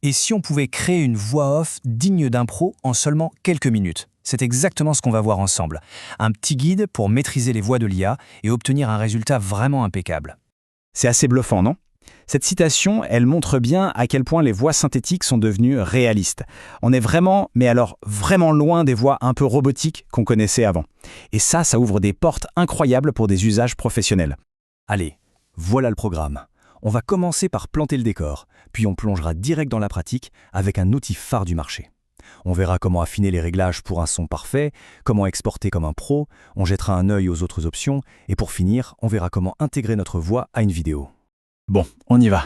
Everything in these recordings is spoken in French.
Et si on pouvait créer une voix off digne d'un pro en seulement quelques minutes? C'est exactement ce qu'on va voir ensemble. Un petit guide pour maîtriser les voix de l'IA et obtenir un résultat vraiment impeccable. C'est assez bluffant, non? Cette citation, elle montre bien à quel point les voix synthétiques sont devenues réalistes. On est vraiment, mais alors vraiment loin des voix un peu robotiques qu'on connaissait avant. Et ça ouvre des portes incroyables pour des usages professionnels. Allez, voilà le programme. On va commencer par planter le décor, puis on plongera direct dans la pratique avec un outil phare du marché. On verra comment affiner les réglages pour un son parfait, comment exporter comme un pro, on jettera un œil aux autres options, et pour finir, on verra comment intégrer notre voix à une vidéo. Bon, on y va.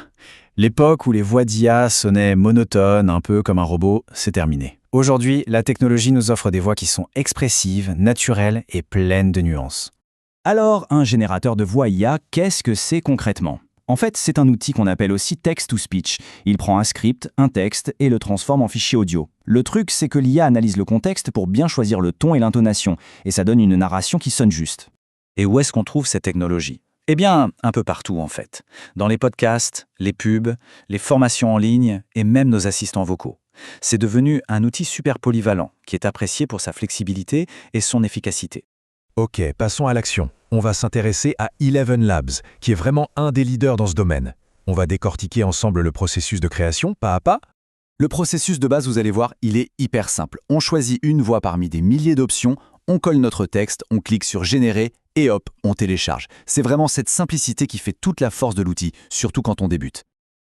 L'époque où les voix d'IA sonnaient monotones, un peu comme un robot, c'est terminé. Aujourd'hui, la technologie nous offre des voix qui sont expressives, naturelles et pleines de nuances. Alors, un générateur de voix IA, qu'est-ce que c'est concrètement ? En fait, c'est un outil qu'on appelle aussi text-to-speech. Il prend un script, un texte, et le transforme en fichier audio. Le truc, c'est que l'IA analyse le contexte pour bien choisir le ton et l'intonation, et ça donne une narration qui sonne juste. Et où est-ce qu'on trouve cette technologie ? Eh bien, un peu partout en fait. Dans les podcasts, les pubs, les formations en ligne et même nos assistants vocaux. C'est devenu un outil super polyvalent qui est apprécié pour sa flexibilité et son efficacité. Ok, passons à l'action. On va s'intéresser à Eleven Labs, qui est vraiment un des leaders dans ce domaine. On va décortiquer ensemble le processus de création, pas à pas. Le processus de base, vous allez voir, il est hyper simple. On choisit une voix parmi des milliers d'options, on colle notre texte, on clique sur « Générer » et hop, on télécharge. C'est vraiment cette simplicité qui fait toute la force de l'outil, surtout quand on débute.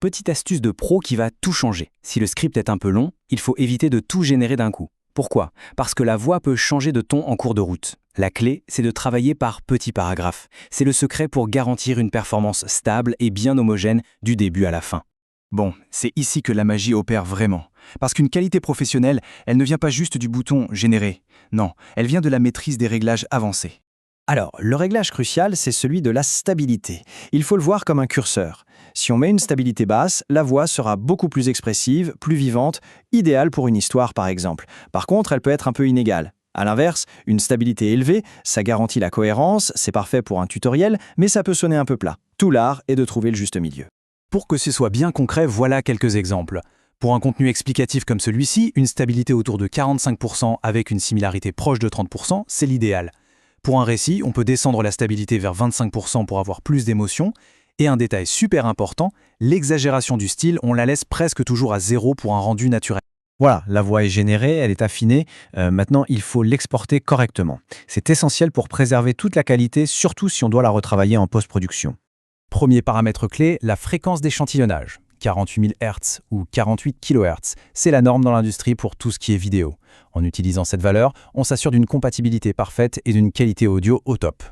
Petite astuce de pro qui va tout changer. Si le script est un peu long, il faut éviter de tout générer d'un coup. Pourquoi ? Parce que la voix peut changer de ton en cours de route. La clé, c'est de travailler par petits paragraphes. C'est le secret pour garantir une performance stable et bien homogène du début à la fin. Bon, c'est ici que la magie opère vraiment. Parce qu'une qualité professionnelle, elle ne vient pas juste du bouton « Générer ». Non, elle vient de la maîtrise des réglages avancés. Alors, le réglage crucial, c'est celui de la stabilité. Il faut le voir comme un curseur. Si on met une stabilité basse, la voix sera beaucoup plus expressive, plus vivante, idéale pour une histoire par exemple. Par contre, elle peut être un peu inégale. À l'inverse, une stabilité élevée, ça garantit la cohérence, c'est parfait pour un tutoriel, mais ça peut sonner un peu plat. Tout l'art est de trouver le juste milieu. Pour que ce soit bien concret, voilà quelques exemples. Pour un contenu explicatif comme celui-ci, une stabilité autour de 45% avec une similarité proche de 30%, c'est l'idéal. Pour un récit, on peut descendre la stabilité vers 25% pour avoir plus d'émotion. Et un détail super important, l'exagération du style, on la laisse presque toujours à 0 pour un rendu naturel. Voilà, la voix est générée, elle est affinée. Maintenant, il faut l'exporter correctement. C'est essentiel pour préserver toute la qualité, surtout si on doit la retravailler en post-production. Premier paramètre clé, la fréquence d'échantillonnage. 48 000 Hz ou 48 kHz, c'est la norme dans l'industrie pour tout ce qui est vidéo. En utilisant cette valeur, on s'assure d'une compatibilité parfaite et d'une qualité audio au top.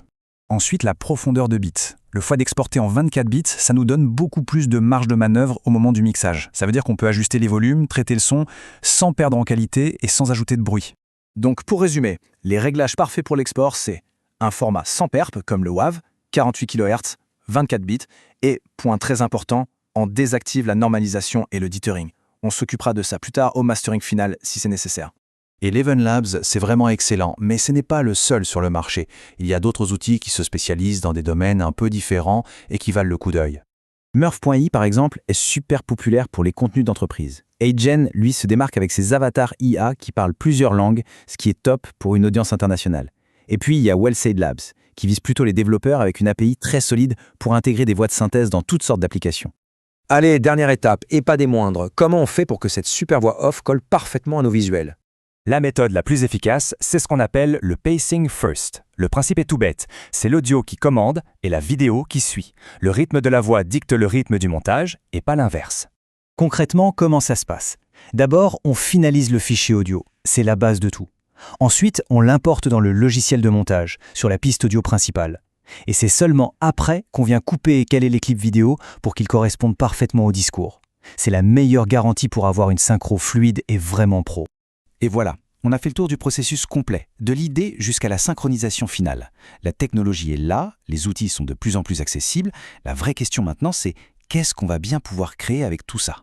Ensuite, la profondeur de bits. Le fait d'exporter en 24 bits, ça nous donne beaucoup plus de marge de manœuvre au moment du mixage. Ça veut dire qu'on peut ajuster les volumes, traiter le son, sans perdre en qualité et sans ajouter de bruit. Donc pour résumer, les réglages parfaits pour l'export, c'est un format sans perp, comme le WAV, 48 kHz, 24 bits, et, point très important, on désactive la normalisation et le dithering. On s'occupera de ça plus tard au mastering final si c'est nécessaire. Eleven Labs, c'est vraiment excellent, mais ce n'est pas le seul sur le marché. Il y a d'autres outils qui se spécialisent dans des domaines un peu différents et qui valent le coup d'œil. Murf.ai, par exemple, est super populaire pour les contenus d'entreprise. Agen, lui, se démarque avec ses avatars IA qui parlent plusieurs langues, ce qui est top pour une audience internationale. Et puis, il y a Wellsaid Labs, qui vise plutôt les développeurs avec une API très solide pour intégrer des voix de synthèse dans toutes sortes d'applications. Allez, dernière étape, et pas des moindres. Comment on fait pour que cette super voix off colle parfaitement à nos visuels ? La méthode la plus efficace, c'est ce qu'on appelle le pacing first. Le principe est tout bête, c'est l'audio qui commande et la vidéo qui suit. Le rythme de la voix dicte le rythme du montage et pas l'inverse. Concrètement, comment ça se passe ? D'abord, on finalise le fichier audio, c'est la base de tout. Ensuite, on l'importe dans le logiciel de montage, sur la piste audio principale. Et c'est seulement après qu'on vient couper et caler les clips vidéo pour qu'ils correspondent parfaitement au discours. C'est la meilleure garantie pour avoir une synchro fluide et vraiment pro. Et voilà, on a fait le tour du processus complet, de l'idée jusqu'à la synchronisation finale. La technologie est là, les outils sont de plus en plus accessibles. La vraie question maintenant, c'est qu'est-ce qu'on va bien pouvoir créer avec tout ça ?